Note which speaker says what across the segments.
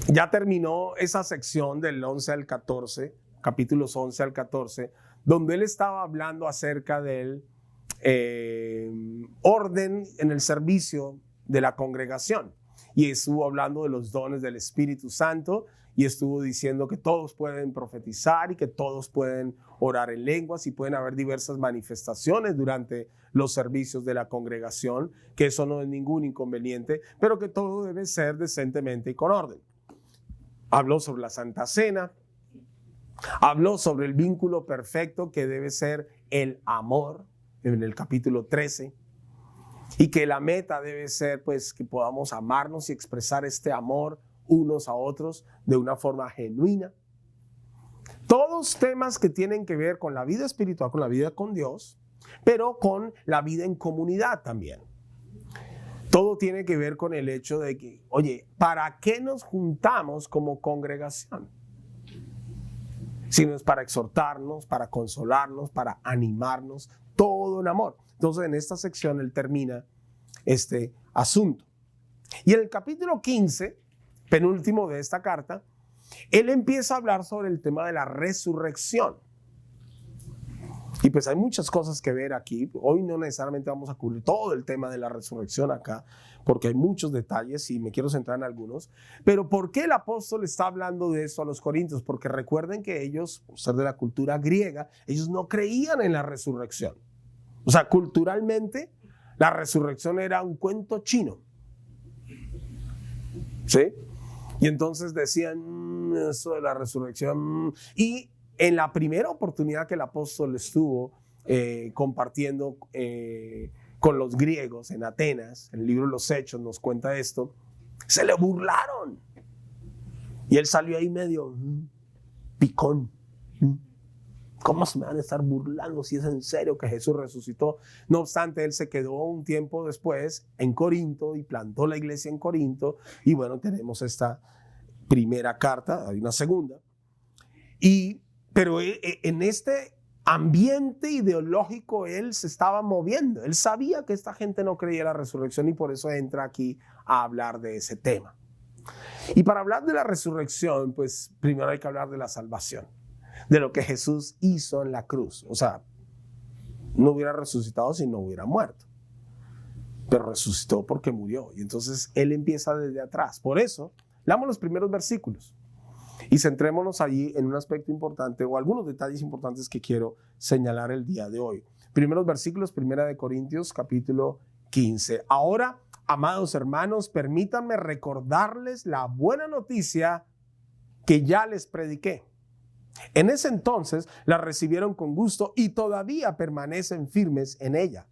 Speaker 1: Ya terminó esa sección del 11 al 14, capítulos 11 al 14, donde él estaba hablando acerca del orden en el servicio de la congregación. Y estuvo hablando de los dones del Espíritu Santo y estuvo diciendo que todos pueden profetizar y que todos pueden orar en lenguas y pueden haber diversas manifestaciones durante los servicios de la congregación, que eso no es ningún inconveniente, pero que todo debe ser decentemente y con orden. Habló sobre la Santa Cena, habló sobre el vínculo perfecto que debe ser el amor en el capítulo 13 y que la meta debe ser pues que podamos amarnos y expresar este amor unos a otros de una forma genuina. Todos temas que tienen que ver con la vida espiritual, con la vida con Dios, pero con la vida en comunidad también. Todo tiene que ver con el hecho de que, oye, ¿para qué nos juntamos como congregación? Si no es para exhortarnos, para consolarnos, para animarnos, todo en amor. Entonces, en esta sección él termina este asunto. Y en el capítulo 15, penúltimo de esta carta, él empieza a hablar sobre el tema de la resurrección. Y pues hay muchas cosas que ver aquí. Hoy no necesariamente vamos a cubrir todo el tema de la resurrección acá, porque hay muchos detalles y me quiero centrar en algunos. Pero ¿por qué el apóstol está hablando de esto a los corintios? Porque recuerden que ellos, por ser de la cultura griega, ellos no creían en la resurrección. O sea, culturalmente, la resurrección era un cuento chino. ¿Sí? Y entonces decían eso de la resurrección. Y en la primera oportunidad que el apóstol estuvo compartiendo con los griegos en Atenas, en el libro de los Hechos nos cuenta esto, se le burlaron. Y él salió ahí medio picón. ¿Cómo se me van a estar burlando si es en serio que Jesús resucitó? No obstante, él se quedó un tiempo después en Corinto y plantó la iglesia en Corinto. Y bueno, tenemos esta primera carta, hay una segunda. Pero en este ambiente ideológico él se estaba moviendo. Él sabía que esta gente no creía en la resurrección y por eso entra aquí a hablar de ese tema. Y para hablar de la resurrección, pues primero hay que hablar de la salvación, de lo que Jesús hizo en la cruz. O sea, no hubiera resucitado si no hubiera muerto, pero resucitó porque murió. Y entonces él empieza desde atrás. Por eso, leamos los primeros versículos y centrémonos allí en un aspecto importante o algunos detalles importantes que quiero señalar el día de hoy. Primeros versículos, 1 Corintios capítulo 15. Ahora, amados hermanos, permítanme recordarles la buena noticia que ya les prediqué. En ese entonces la recibieron con gusto y todavía permanecen firmes en ella.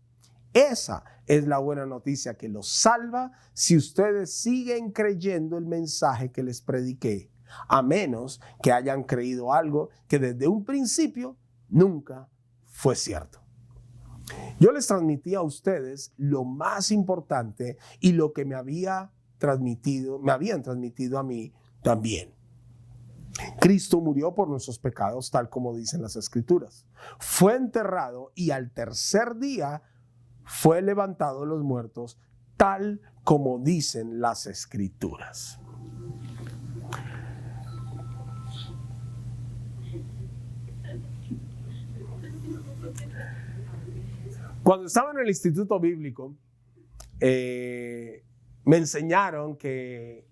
Speaker 1: Esa es la buena noticia que los salva si ustedes siguen creyendo el mensaje que les prediqué, a menos que hayan creído algo que desde un principio nunca fue cierto. Yo les transmití a ustedes lo más importante y lo que me habían transmitido a mí también. Cristo murió por nuestros pecados, tal como dicen las Escrituras. Fue enterrado y al tercer día fue levantado de los muertos, tal como dicen las Escrituras. Cuando estaba en el instituto bíblico, me enseñaron que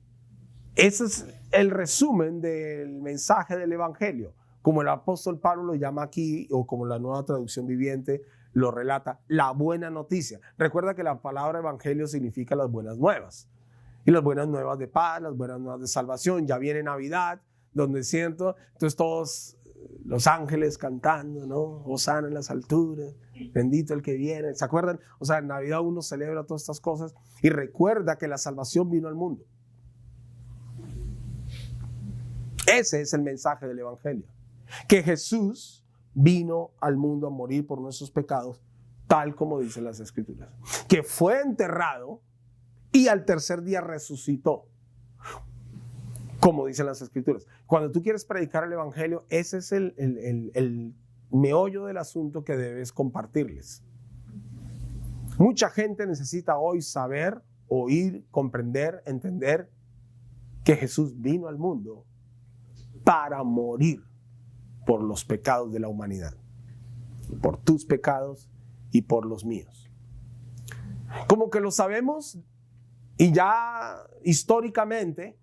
Speaker 1: ese es el resumen del mensaje del Evangelio, como el apóstol Pablo lo llama aquí, o como la Nueva Traducción Viviente lo relata, la buena noticia. Recuerda que la palabra evangelio significa las buenas nuevas. Y las buenas nuevas de paz, las buenas nuevas de salvación. Ya viene Navidad, donde siento, entonces todos los ángeles cantando, ¿no? Hosana en las alturas, bendito el que viene. ¿Se acuerdan? O sea, en Navidad uno celebra todas estas cosas y recuerda que la salvación vino al mundo. Ese es el mensaje del Evangelio. Que Jesús vino al mundo a morir por nuestros pecados, tal como dicen las Escrituras. Que fue enterrado y al tercer día resucitó, como dicen las Escrituras. Cuando tú quieres predicar el Evangelio, ese es el meollo del asunto que debes compartirles. Mucha gente necesita hoy saber, oír, comprender, entender que Jesús vino al mundo para morir por los pecados de la humanidad, por tus pecados y por los míos. Como que lo sabemos y ya históricamente,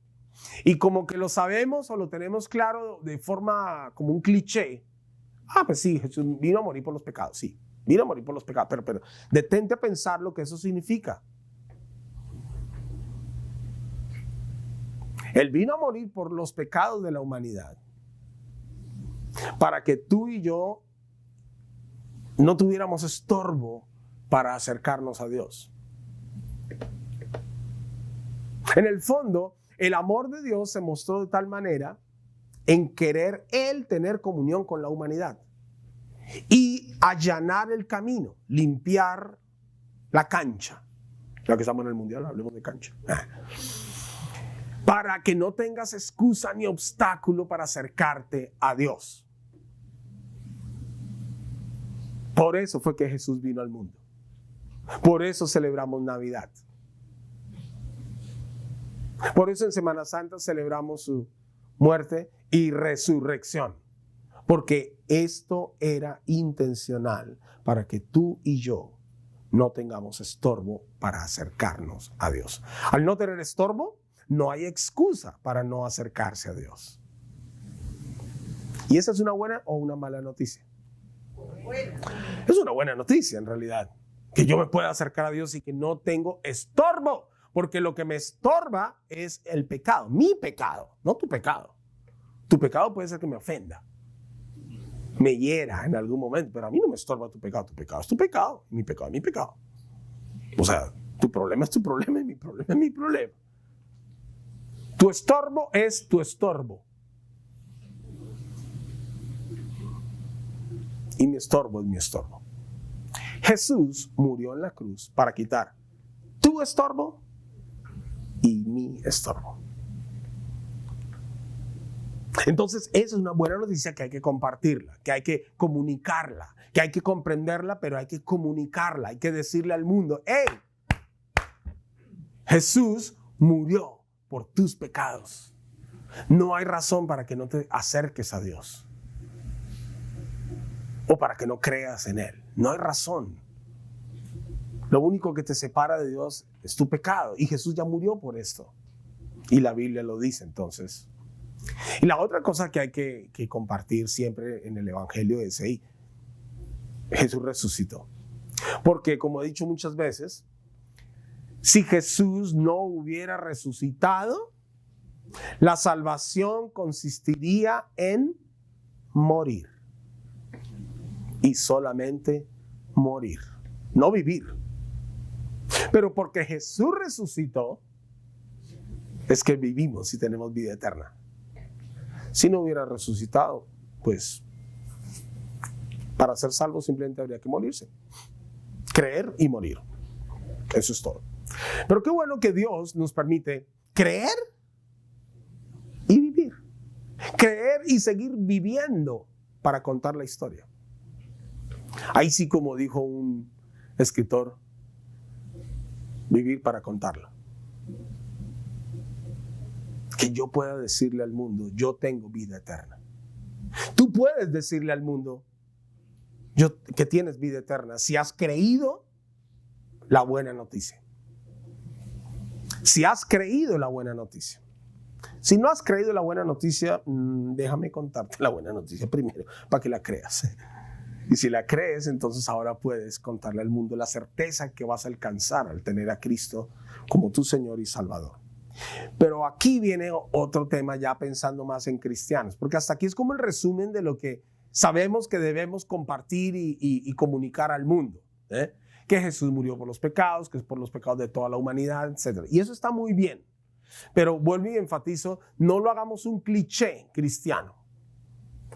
Speaker 1: y como que lo sabemos o lo tenemos claro de forma como un cliché. Pues sí, Jesús vino a morir por los pecados, sí, vino a morir por los pecados, pero detente a pensar lo que eso significa. Él vino a morir por los pecados de la humanidad, para que tú y yo no tuviéramos estorbo para acercarnos a Dios. En el fondo, el amor de Dios se mostró de tal manera en querer Él tener comunión con la humanidad y allanar el camino, limpiar la cancha. Ya que estamos en el mundial, hablemos de cancha. Para que no tengas excusa ni obstáculo para acercarte a Dios. Por eso fue que Jesús vino al mundo. Por eso celebramos Navidad. Por eso en Semana Santa celebramos su muerte y resurrección. Porque esto era intencional para que tú y yo no tengamos estorbo para acercarnos a Dios. Al no tener estorbo, no hay excusa para no acercarse a Dios. ¿Y esa es una buena o una mala noticia? Es una buena noticia en realidad. Que yo me pueda acercar a Dios y que no tengo estorbo. Porque lo que me estorba es el pecado, mi pecado, no tu pecado. Tu pecado puede ser que me ofenda, me hiera en algún momento, pero a mí no me estorba tu pecado. Tu pecado es tu pecado, mi pecado es mi pecado. O sea, tu problema es tu problema y mi problema es mi problema. Tu estorbo es tu estorbo. Y mi estorbo es mi estorbo. Jesús murió en la cruz para quitar tu estorbo y mi estorbo. Entonces, esa es una buena noticia que hay que compartirla, que hay que comunicarla, que hay que comprenderla, pero hay que comunicarla, hay que decirle al mundo: ¡hey! Jesús murió por tus pecados. No hay razón para que no te acerques a Dios o para que no creas en Él. No hay razón. Lo único que te separa de Dios es tu pecado. Y Jesús ya murió por esto. Y la Biblia lo dice entonces. Y la otra cosa que hay que compartir siempre en el Evangelio es: hey, Jesús resucitó. Porque como he dicho muchas veces, si Jesús no hubiera resucitado, la salvación consistiría en morir. Y solamente morir, no vivir. Pero porque Jesús resucitó, es que vivimos y tenemos vida eterna. Si no hubiera resucitado, pues para ser salvo simplemente habría que morirse. Creer y morir. Eso es todo. Pero qué bueno que Dios nos permite creer y vivir. Creer y seguir viviendo para contar la historia. Ahí sí, como dijo un escritor, vivir para contarla. Que yo pueda decirle al mundo: yo tengo vida eterna. Tú puedes decirle al mundo que tienes vida eterna si has creído la buena noticia. Si has creído la buena noticia. Si no has creído la buena noticia, déjame contarte la buena noticia primero para que la creas. Y si la crees, entonces ahora puedes contarle al mundo la certeza que vas a alcanzar al tener a Cristo como tu Señor y Salvador. Pero aquí viene otro tema, ya pensando más en cristianos, porque hasta aquí es como el resumen de lo que sabemos que debemos compartir y comunicar al mundo, que Jesús murió por los pecados, que es por los pecados de toda la humanidad, etc. Y eso está muy bien, pero vuelvo y enfatizo: no lo hagamos un cliché cristiano,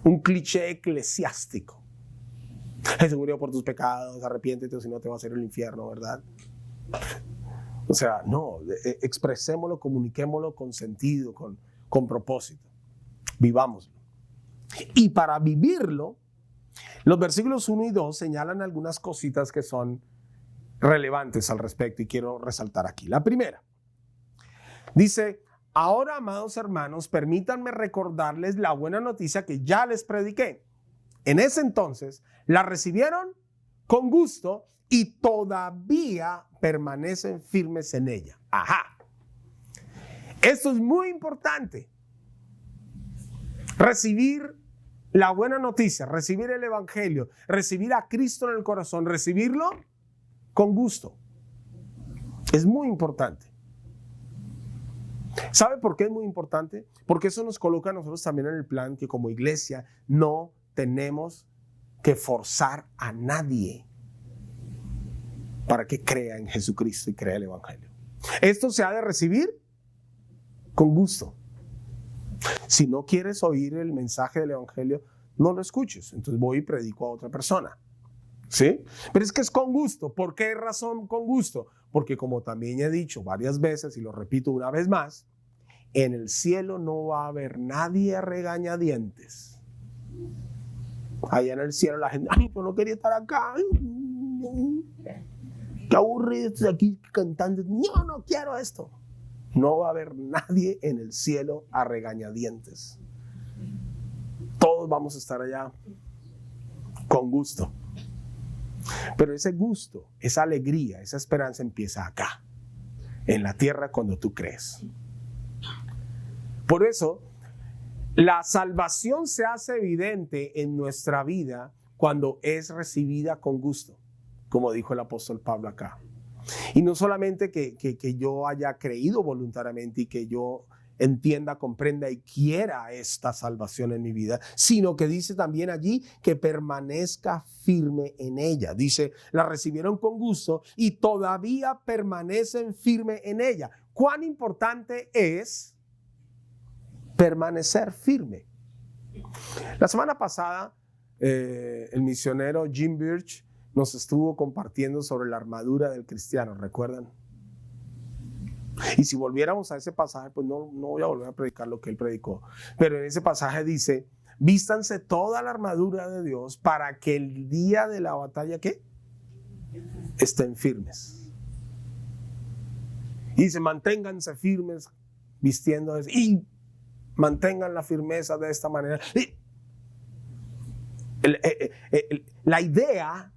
Speaker 1: un cliché eclesiástico. Jesús murió por tus pecados, arrepiéntete o si no te va a hacer el infierno, ¿verdad? O sea, no, expresémoslo, comuniquémoslo con sentido, con propósito. Vivámoslo. Y para vivirlo, los versículos 1 y 2 señalan algunas cositas que son relevantes al respecto y quiero resaltar aquí. La primera, dice: ahora, amados hermanos, permítanme recordarles la buena noticia que ya les prediqué. En ese entonces la recibieron con gusto y todavía permanecen firmes en ella. Ajá. Esto es muy importante. Recibir la buena noticia, recibir el evangelio, recibir a Cristo en el corazón, recibirlo con gusto. Es muy importante. ¿Sabe por qué es muy importante? Porque eso nos coloca a nosotros también en el plan que como iglesia no tenemos que forzar a nadie para que crea en Jesucristo y crea el evangelio. Esto se ha de recibir con gusto. Si no quieres oír el mensaje del evangelio, no lo escuches. Entonces voy y predico a otra persona. ¿Sí? Pero es que es con gusto. ¿Por qué razón con gusto? Porque como también he dicho varias veces y lo repito una vez más, en el cielo no va a haber nadie a regañadientes. Allá en el cielo la gente, ay, yo no quería estar acá. Qué aburrido estoy aquí cantando. No quiero esto. No va a haber nadie en el cielo a regañadientes. Todos vamos a estar allá con gusto. Pero ese gusto, esa alegría, esa esperanza empieza acá, en la tierra cuando tú crees. Por eso, la salvación se hace evidente en nuestra vida cuando es recibida con gusto, como dijo el apóstol Pablo acá. Y no solamente que yo haya creído voluntariamente y que yo entienda, comprenda y quiera esta salvación en mi vida, sino que dice también allí que permanezca firme en ella. Dice, la recibieron con gusto y todavía permanecen firme en ella. ¿Cuán importante es permanecer firme? La semana pasada, el misionero Jim Birch nos estuvo compartiendo sobre la armadura del cristiano, ¿recuerdan? Y si volviéramos a ese pasaje, pues no voy a volver a predicar lo que él predicó. Pero en ese pasaje dice, vístanse toda la armadura de Dios para que el día de la batalla, ¿qué? Estén firmes. Y dice, manténganse firmes vistiendo eso. Y mantengan la firmeza de esta manera. La idea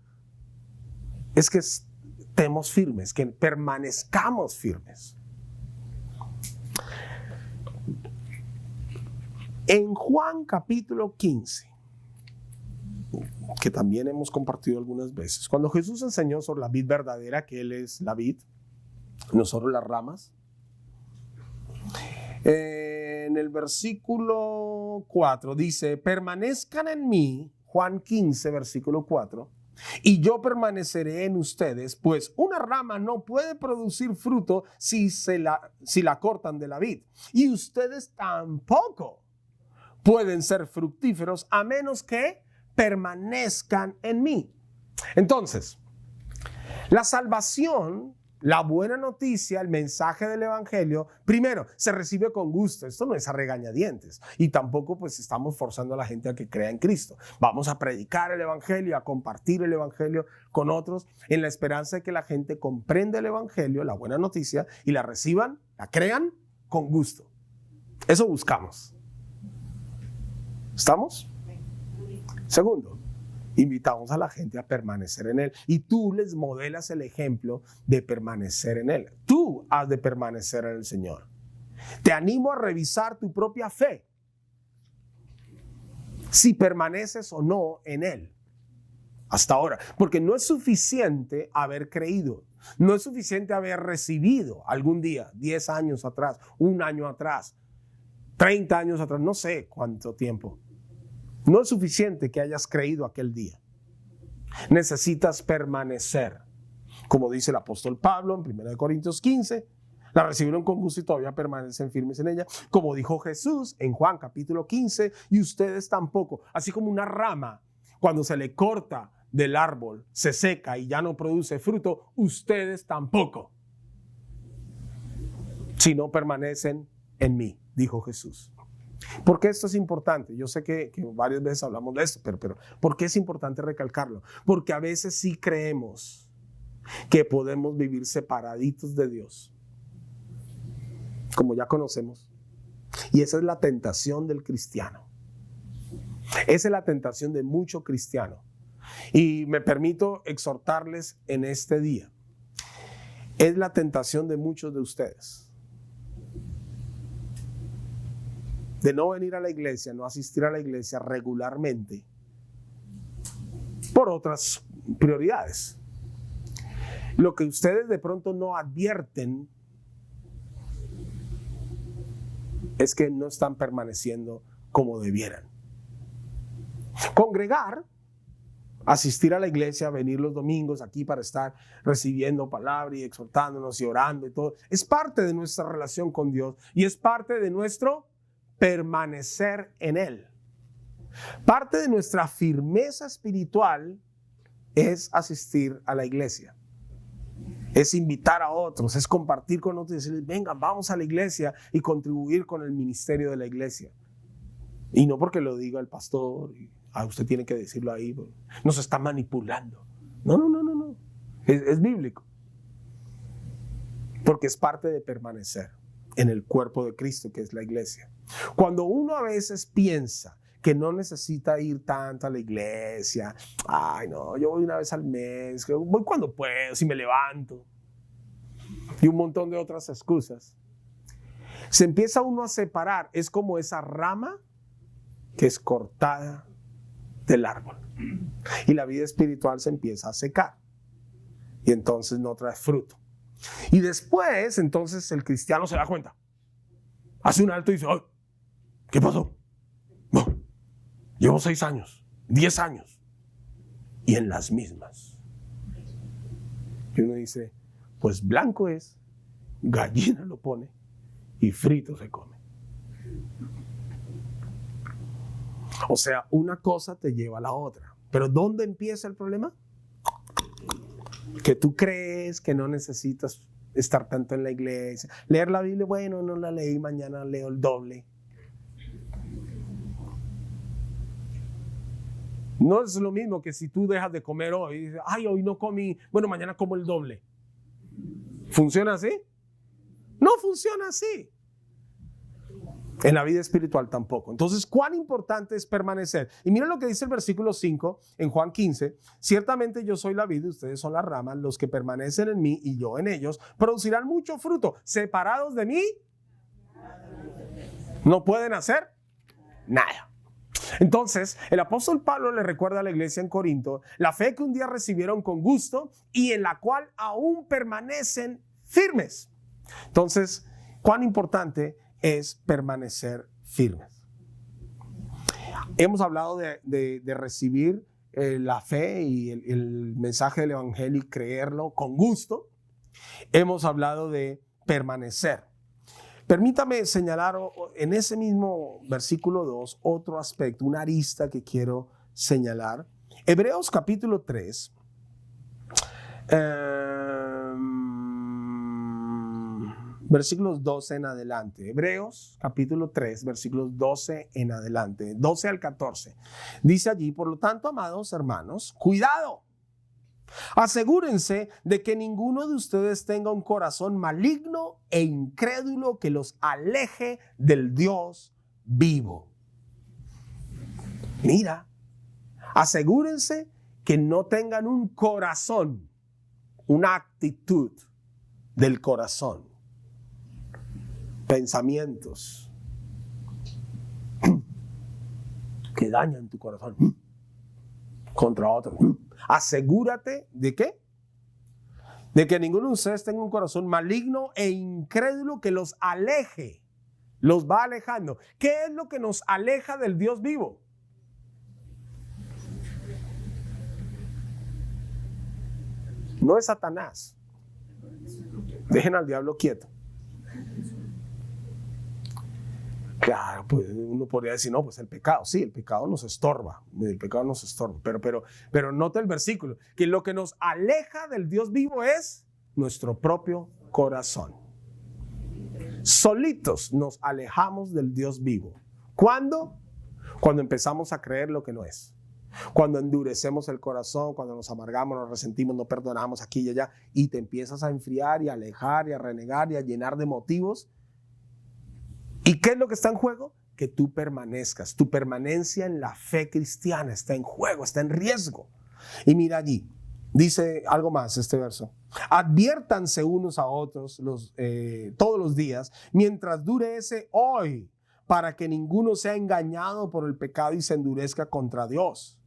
Speaker 1: es que estemos firmes, que permanezcamos firmes. En Juan capítulo 15, que también hemos compartido algunas veces, cuando Jesús enseñó sobre la vid verdadera, que Él es la vid, nosotros las ramas, en el versículo 4 dice, permanezcan en mí, Juan 15, versículo 4, y yo permaneceré en ustedes, pues una rama no puede producir fruto si la cortan de la vid, y ustedes tampoco pueden ser fructíferos a menos que permanezcan en mí. Entonces, la salvación, la buena noticia, el mensaje del evangelio, primero, se recibe con gusto. Esto no es a regañadientes y tampoco pues estamos forzando a la gente a que crea en Cristo. Vamos a predicar el evangelio, a compartir el evangelio con otros en la esperanza de que la gente comprenda el evangelio, la buena noticia, y la reciban, la crean con gusto. Eso buscamos. ¿Estamos? Segundo, invitamos a la gente a permanecer en Él. Y tú les modelas el ejemplo de permanecer en Él. Tú has de permanecer en el Señor. Te animo a revisar tu propia fe. Si permaneces o no en Él. Hasta ahora. Porque no es suficiente haber creído. No es suficiente haber recibido algún día, 10 años atrás, 1 año atrás, 30 años atrás, no sé cuánto tiempo. No es suficiente que hayas creído aquel día. Necesitas permanecer. Como dice el apóstol Pablo en 1 Corintios 15, la recibieron con gusto y todavía permanecen firmes en ella. Como dijo Jesús en Juan capítulo 15, y ustedes tampoco. Así como una rama, cuando se le corta del árbol, se seca y ya no produce fruto, ustedes tampoco. Si no permanecen en mí, dijo Jesús. ¿Por qué esto es importante? Yo sé que varias veces hablamos de esto, pero ¿por qué es importante recalcarlo? Porque a veces sí creemos que podemos vivir separaditos de Dios. como ya conocemos. Y esa es la tentación del cristiano. Esa es la tentación de mucho cristiano. Y me permito exhortarles en este día. Es la tentación de muchos de ustedes. De no venir a la iglesia, no asistir a la iglesia regularmente por otras prioridades. Lo que ustedes de pronto no advierten es que no están permaneciendo como debieran. Congregar, asistir a la iglesia, venir los domingos aquí para estar recibiendo palabra y exhortándonos y orando y todo, es parte de nuestra relación con Dios y es parte de nuestro permanecer en Él. Parte de nuestra firmeza espiritual es asistir a la iglesia. Es invitar a otros, es compartir con otros y decirles, vengan, vamos a la iglesia y contribuir con el ministerio de la iglesia. Y no porque lo diga el pastor, usted tiene que decirlo ahí, nos está manipulando. No. Es bíblico. Porque es parte de permanecer en el cuerpo de Cristo, que es la iglesia. Cuando uno a veces piensa que no necesita ir tanto a la iglesia, ay no, yo voy una vez al mes, voy cuando puedo, si me levanto, y un montón de otras excusas, se empieza uno a separar. Es como esa rama que es cortada del árbol y la vida espiritual se empieza a secar y entonces no trae fruto. Y después entonces el cristiano se da cuenta, hace un alto y dice, ay, ¿qué pasó? No, llevo 6 años, 10 años y en las mismas. Y uno dice, pues blanco es, gallina lo pone y frito se come. O sea, una cosa te lleva a la otra. Pero ¿dónde empieza el problema? Que tú crees que no necesitas estar tanto en la iglesia. Leer la Biblia, bueno, no la leí, mañana leo el doble. No es lo mismo que si tú dejas de comer hoy y dices, ay, hoy no comí, bueno, mañana como el doble. ¿Funciona así? No funciona así. En la vida espiritual tampoco. Entonces, ¿cuán importante es permanecer? Y miren lo que dice el versículo 5 en Juan 15. Ciertamente yo soy la vid y ustedes son las ramas. Los que permanecen en mí y yo en ellos producirán mucho fruto. Separados de mí, no pueden hacer nada. Entonces, el apóstol Pablo le recuerda a la iglesia en Corinto la fe que un día recibieron con gusto y en la cual aún permanecen firmes. Entonces, ¿cuán importante es permanecer firmes? Hemos hablado de recibir la fe y el mensaje del evangelio y creerlo con gusto. Hemos hablado de permanecer. Permítame señalar en ese mismo versículo 2 otro aspecto, una arista que quiero señalar. Hebreos capítulo 3. Versículos 12 en adelante. Hebreos capítulo 3, versículos 12 en adelante. 12 al 14. Dice allí, por lo tanto, amados hermanos, cuidado. Asegúrense de que ninguno de ustedes tenga un corazón maligno e incrédulo que los aleje del Dios vivo. Mira, asegúrense que no tengan un corazón, una actitud del corazón, pensamientos que dañan tu corazón contra otros. Asegúrate de ¿qué? De que ninguno de ustedes tenga un corazón maligno e incrédulo que los aleje, los va alejando. ¿Qué es lo que nos aleja del Dios vivo? No es Satanás. Dejen al diablo quieto. Claro, pues uno podría decir, no, pues el pecado, sí, el pecado nos estorba, pero nota el versículo, que lo que nos aleja del Dios vivo es nuestro propio corazón. Solitos nos alejamos del Dios vivo. ¿Cuándo? Cuando empezamos a creer lo que no es. Cuando endurecemos el corazón, cuando nos amargamos, nos resentimos, no perdonamos aquí y allá, y te empiezas a enfriar y a alejar y a renegar y a llenar de motivos ¿Y qué es lo que está en juego? Que tú permanezcas. Tu permanencia en la fe cristiana está en juego, está en riesgo. Y mira allí, dice algo más este verso. Adviértanse unos a otros todos los días, mientras dure ese hoy, para que ninguno sea engañado por el pecado y se endurezca contra Dios.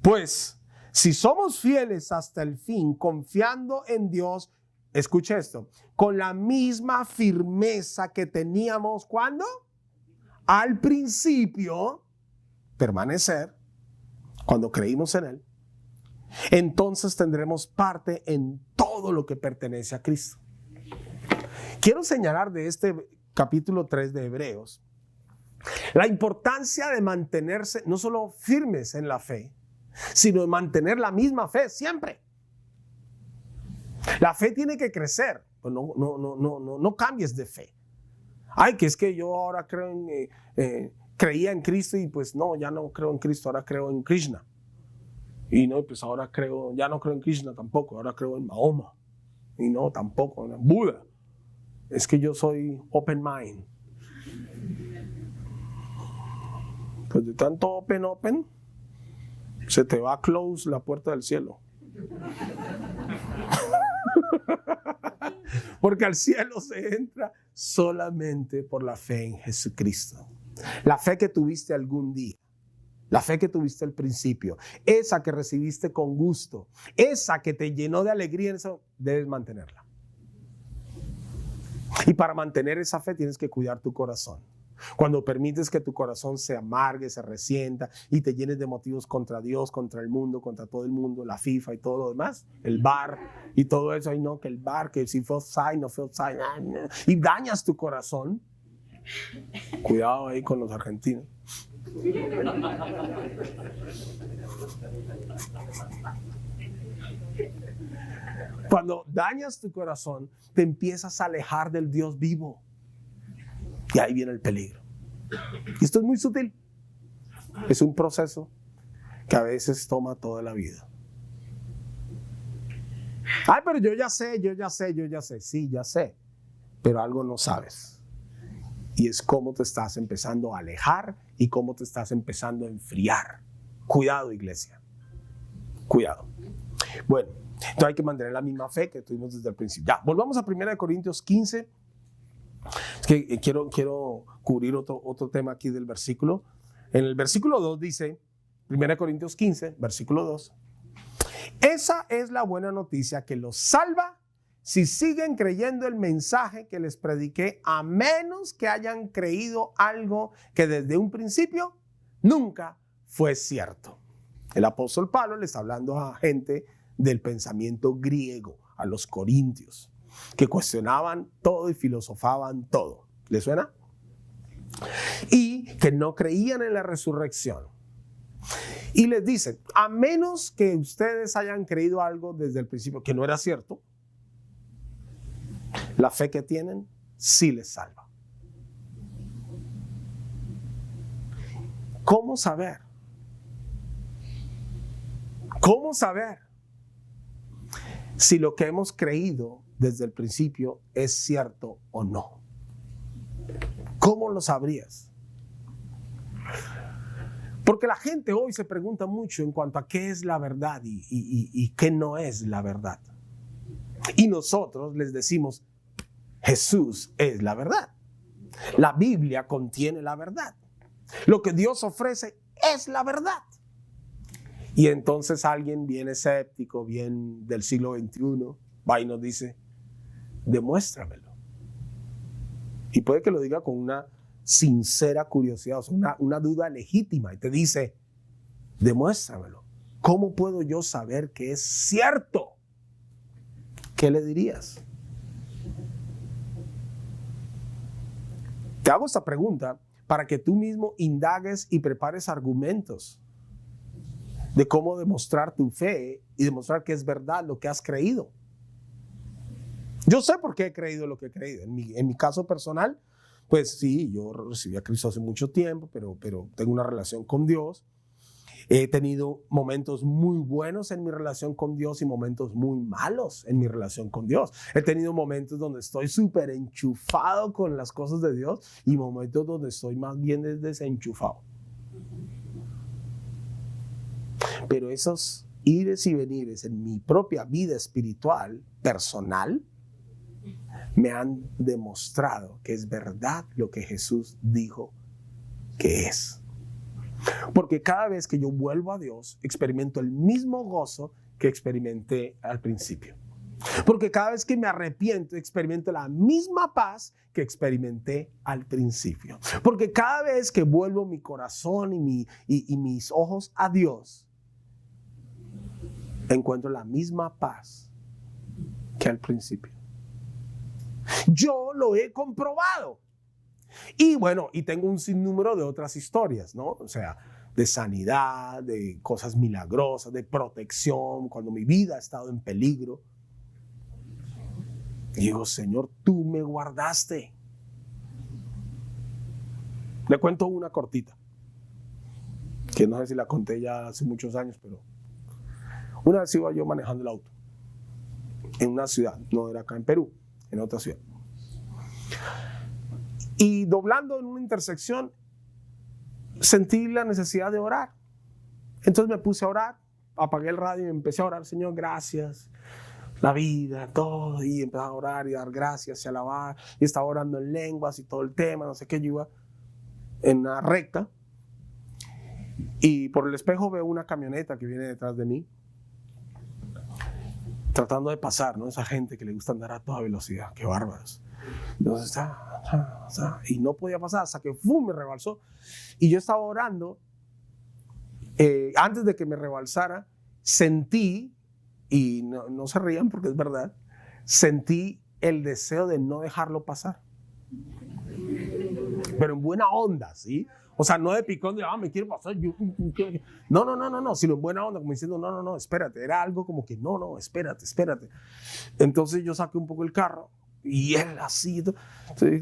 Speaker 1: Pues, si somos fieles hasta el fin, confiando en Dios, escuche esto, con la misma firmeza que teníamos, ¿cuándo? Al principio, permanecer, cuando creímos en Él, entonces tendremos parte en todo lo que pertenece a Cristo. Quiero señalar de este capítulo 3 de Hebreos la importancia de mantenerse no solo firmes en la fe, sino de mantener la misma fe siempre. La fe tiene que crecer, pues no cambies de fe. Ay, que es que yo ahora creía en Cristo y pues no, ya no creo en Cristo, ahora creo en Krishna. Y no, pues ahora ya no creo en Krishna tampoco, ahora creo en Mahoma. Y no, tampoco, en Buda. Es que yo soy open mind. Pues de tanto open, se te va a close la puerta del cielo. Porque al cielo se entra solamente por la fe en Jesucristo. La fe que tuviste algún día. La fe que tuviste al principio. Esa que recibiste con gusto. Esa que te llenó de alegría. Eso debes mantenerla. Y para mantener esa fe tienes que cuidar tu corazón. Cuando permites que tu corazón se amargue, se resienta y te llenes de motivos contra Dios, contra el mundo, contra todo el mundo, la FIFA y todo lo demás, el bar y todo eso, ay no, que el bar, que si fue offside, no fue offside, y dañas tu corazón. Cuidado ahí con los argentinos. Cuando dañas tu corazón, te empiezas a alejar del Dios vivo. Y ahí viene el peligro. Y esto es muy sutil. Es un proceso que a veces toma toda la vida. Ay, pero yo ya sé. Sí, ya sé. Pero algo no sabes. Y es cómo te estás empezando a alejar y cómo te estás empezando a enfriar. Cuidado, iglesia. Cuidado. Bueno, entonces hay que mantener la misma fe que tuvimos desde el principio. Ya, volvamos a 1 Corintios 15. Es que quiero cubrir otro tema aquí del versículo. En el versículo 2 dice, 1 Corintios 15, versículo 2. Esa es la buena noticia que los salva si siguen creyendo el mensaje que les prediqué, a menos que hayan creído algo que desde un principio nunca fue cierto. El apóstol Pablo le está hablando a gente del pensamiento griego, a los corintios, que cuestionaban todo y filosofaban todo. ¿Les suena? Y que no creían en la resurrección. Y les dice, a menos que ustedes hayan creído algo desde el principio que no era cierto, la fe que tienen sí les salva. ¿Cómo saber? ¿Cómo saber si lo que hemos creído desde el principio es cierto o no? ¿Cómo lo sabrías? Porque la gente hoy se pregunta mucho en cuanto a qué es la verdad y qué no es la verdad. Y nosotros les decimos, Jesús es la verdad. La Biblia contiene la verdad. Lo que Dios ofrece es la verdad. Y entonces alguien bien escéptico, bien del siglo XXI, va y nos dice, demuéstramelo. Y puede que lo diga con una sincera curiosidad, o sea, una duda legítima, y te dice, demuéstramelo. ¿Cómo puedo yo saber que es cierto? ¿Qué le dirías? Te hago esta pregunta para que tú mismo indagues y prepares argumentos de cómo demostrar tu fe y demostrar que es verdad lo que has creído. Yo sé por qué he creído lo que he creído. En mi caso personal, pues sí, yo recibí a Cristo hace mucho tiempo, pero tengo una relación con Dios. He tenido momentos muy buenos en mi relación con Dios y momentos muy malos en mi relación con Dios. He tenido momentos donde estoy súper enchufado con las cosas de Dios y momentos donde estoy más bien desenchufado. Pero esos ires y venires en mi propia vida espiritual, personal, me han demostrado que es verdad lo que Jesús dijo que es. Porque cada vez que yo vuelvo a Dios, experimento el mismo gozo que experimenté al principio. Porque cada vez que me arrepiento, experimento la misma paz que experimenté al principio. Porque cada vez que vuelvo mi corazón y mis ojos a Dios, encuentro la misma paz que al principio. Yo lo he comprobado. Y bueno, y tengo un sinnúmero de otras historias, ¿no? O sea, de sanidad, de cosas milagrosas, de protección, cuando mi vida ha estado en peligro. Y digo, Señor, tú me guardaste. Le cuento una cortita, que no sé si la conté ya hace muchos años, pero una vez iba yo manejando el auto en una ciudad, no era acá en Perú, en otra ciudad. Y doblando en una intersección, sentí la necesidad de orar. Entonces me puse a orar, apagué el radio y empecé a orar. Señor, gracias, la vida, todo. Y empecé a orar y dar gracias y alabar. Y estaba orando en lenguas y todo el tema, no sé qué. Yo iba en una recta y por el espejo veo una camioneta que viene detrás de mí, tratando de pasar, ¿no? Esa gente que le gusta andar a toda velocidad, qué bárbaros. Entonces, y no podía pasar hasta que me rebalsó. Y yo estaba orando. Antes de que me rebalsara, sentí, y no se rían porque es verdad, sentí el deseo de no dejarlo pasar. Pero en buena onda, ¿sí? O sea, no de picón de, me quiero pasar. No, sino en buena onda, como diciendo, no, espérate. Era algo como que, no, espérate. Entonces yo saqué un poco el carro y él así. Entonces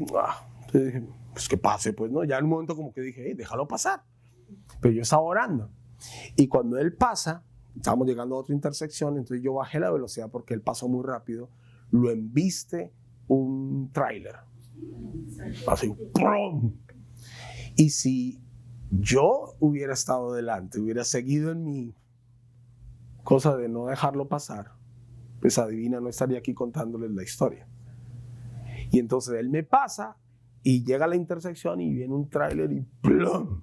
Speaker 1: dije, pues que pase, pues, ¿no? Ya en un momento como que dije, déjalo pasar. Pero yo estaba orando. Y cuando él pasa, estábamos llegando a otra intersección, entonces yo bajé la velocidad porque él pasó muy rápido. Lo embiste un tráiler. Así, ¡pum! Y si yo hubiera estado delante, hubiera seguido en mi cosa de no dejarlo pasar, pues adivina, no estaría aquí contándoles la historia. Y entonces él me pasa y llega a la intersección y viene un tráiler y ¡plum!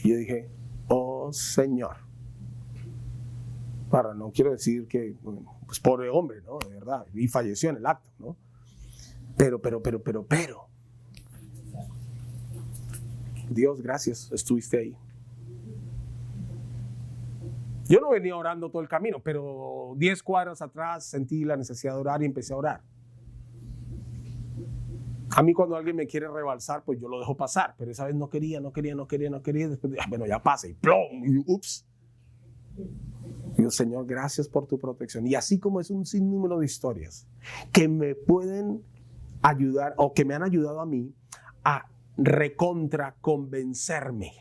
Speaker 1: Y yo dije, oh Señor. No quiero decir que, pues pobre hombre, ¿no? De verdad, y falleció en el acto, ¿no? Pero. Dios, gracias, estuviste ahí. Yo no venía orando todo el camino, pero 10 cuadras atrás sentí la necesidad de orar y empecé a orar. A mí cuando alguien me quiere rebalsar, pues yo lo dejo pasar, pero esa vez no quería. Después, bueno, ya pasa y ¡plum! Y ups. Digo, Señor, gracias por tu protección. Y así como es un sinnúmero de historias que me pueden ayudar o que me han ayudado a mí a recontra convencerme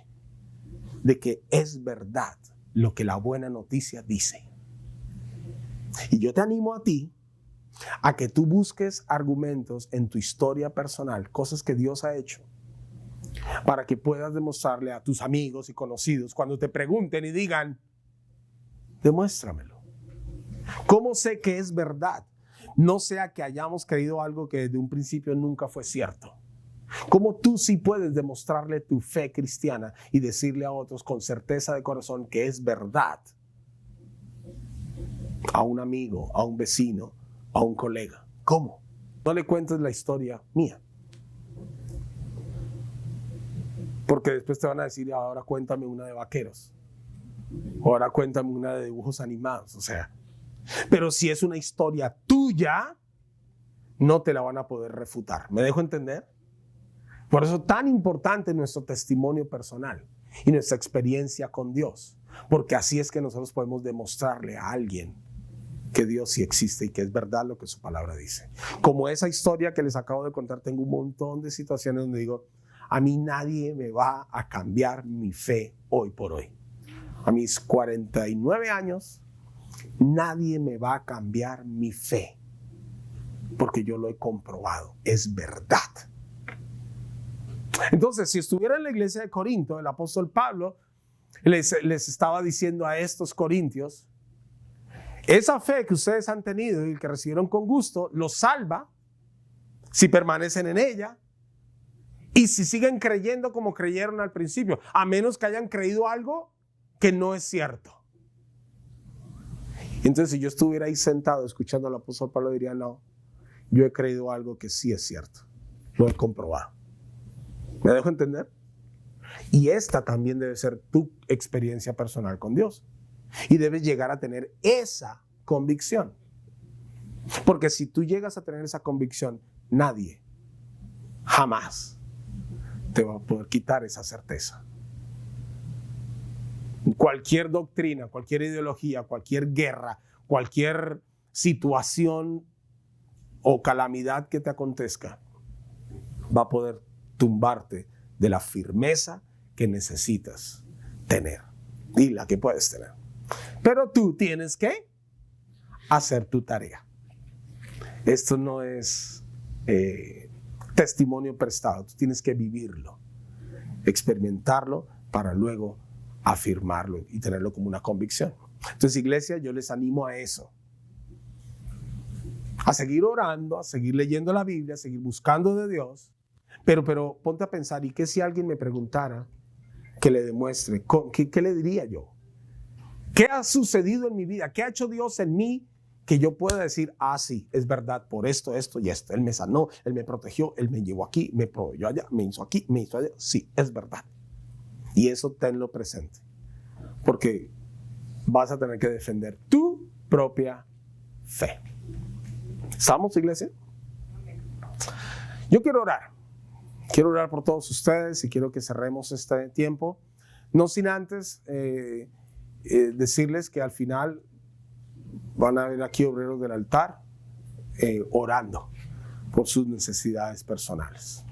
Speaker 1: de que es verdad lo que la buena noticia dice. Y yo te animo a ti a que tú busques argumentos en tu historia personal, cosas que Dios ha hecho, para que puedas demostrarle a tus amigos y conocidos cuando te pregunten y digan, demuéstramelo. ¿Cómo sé que es verdad? No sea que hayamos creído algo que desde un principio nunca fue cierto. ¿Cómo tú sí puedes demostrarle tu fe cristiana y decirle a otros con certeza de corazón que es verdad? A un amigo, a un vecino, a un colega. ¿Cómo? No le cuentes la historia mía. Porque después te van a decir, ahora cuéntame una de vaqueros. Ahora cuéntame una de dibujos animados. O sea, pero si es una historia tuya, no te la van a poder refutar. ¿Me dejo entender? Por eso tan importante nuestro testimonio personal y nuestra experiencia con Dios. Porque así es que nosotros podemos demostrarle a alguien que Dios sí existe y que es verdad lo que su palabra dice. Como esa historia que les acabo de contar, tengo un montón de situaciones donde digo, a mí nadie me va a cambiar mi fe hoy por hoy. a mis 49 años, nadie me va a cambiar mi fe, porque yo lo he comprobado, es verdad. Entonces, si estuviera en la iglesia de Corinto, el apóstol Pablo les estaba diciendo a estos corintios: esa fe que ustedes han tenido y que recibieron con gusto, los salva si permanecen en ella y si siguen creyendo como creyeron al principio, a menos que hayan creído algo que no es cierto. Entonces, si yo estuviera ahí sentado escuchando al apóstol Pablo, diría: no, yo he creído algo que sí es cierto, lo he comprobado. ¿Me dejo entender? Y esta también debe ser tu experiencia personal con Dios. Y debes llegar a tener esa convicción. Porque si tú llegas a tener esa convicción, nadie, jamás, te va a poder quitar esa certeza. Cualquier doctrina, cualquier ideología, cualquier guerra, cualquier situación o calamidad que te acontezca, va a poder tumbarte de la firmeza que necesitas tener y la que puedes tener. Pero tú tienes que hacer tu tarea. Esto no es testimonio prestado. Tú tienes que vivirlo, experimentarlo para luego afirmarlo y tenerlo como una convicción. Entonces, iglesia, yo les animo a eso. A seguir orando, a seguir leyendo la Biblia, a seguir buscando de Dios. Pero ponte a pensar, ¿y qué si alguien me preguntara que le demuestre? ¿Qué le diría yo? ¿Qué ha sucedido en mi vida? ¿Qué ha hecho Dios en mí que yo pueda decir: ah, sí, es verdad, por esto, esto y esto? Él me sanó, Él me protegió, Él me llevó aquí, me proveyó allá, me hizo aquí, me hizo allá. Sí, es verdad. Y eso tenlo presente, porque vas a tener que defender tu propia fe. ¿Estamos, iglesia? Yo quiero orar. Quiero orar por todos ustedes y quiero que cerremos este tiempo. No sin antes decirles que al final van a ver aquí obreros del altar orando por sus necesidades personales.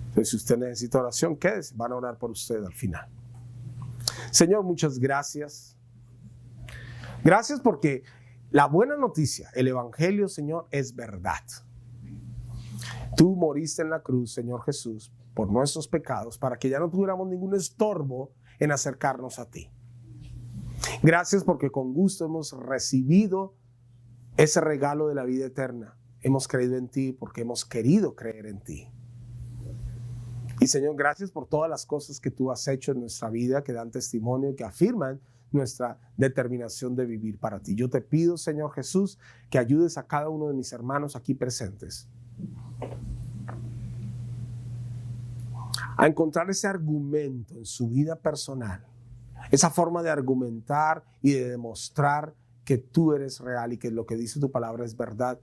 Speaker 1: Entonces, si usted necesita oración, quédese, van a orar por usted al final. Señor, muchas gracias. Gracias porque la buena noticia, el evangelio, Señor, es verdad. Tú moriste en la cruz, Señor Jesús, por nuestros pecados, para que ya no tuviéramos ningún estorbo en acercarnos a ti. Gracias porque con gusto hemos recibido ese regalo de la vida eterna. Hemos creído en ti porque hemos querido creer en ti. Y Señor, gracias por todas las cosas que tú has hecho en nuestra vida, que dan testimonio y que afirman nuestra determinación de vivir para ti. Yo te pido, Señor Jesús, que ayudes a cada uno de mis hermanos aquí presentes a encontrar ese argumento en su vida personal, esa forma de argumentar y de demostrar que tú eres real y que lo que dice tu palabra es verdad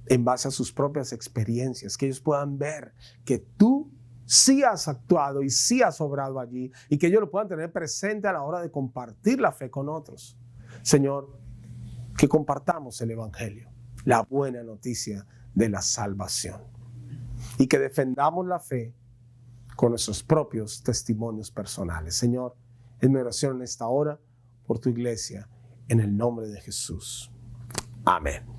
Speaker 1: en base a sus propias experiencias, que ellos puedan ver que tú sí has actuado y sí has obrado allí y que ellos lo puedan tener presente a la hora de compartir la fe con otros. Señor, que compartamos el evangelio, la buena noticia de la salvación, y que defendamos la fe con nuestros propios testimonios personales. Señor, es mi oración en esta hora por tu iglesia, en el nombre de Jesús. Amén.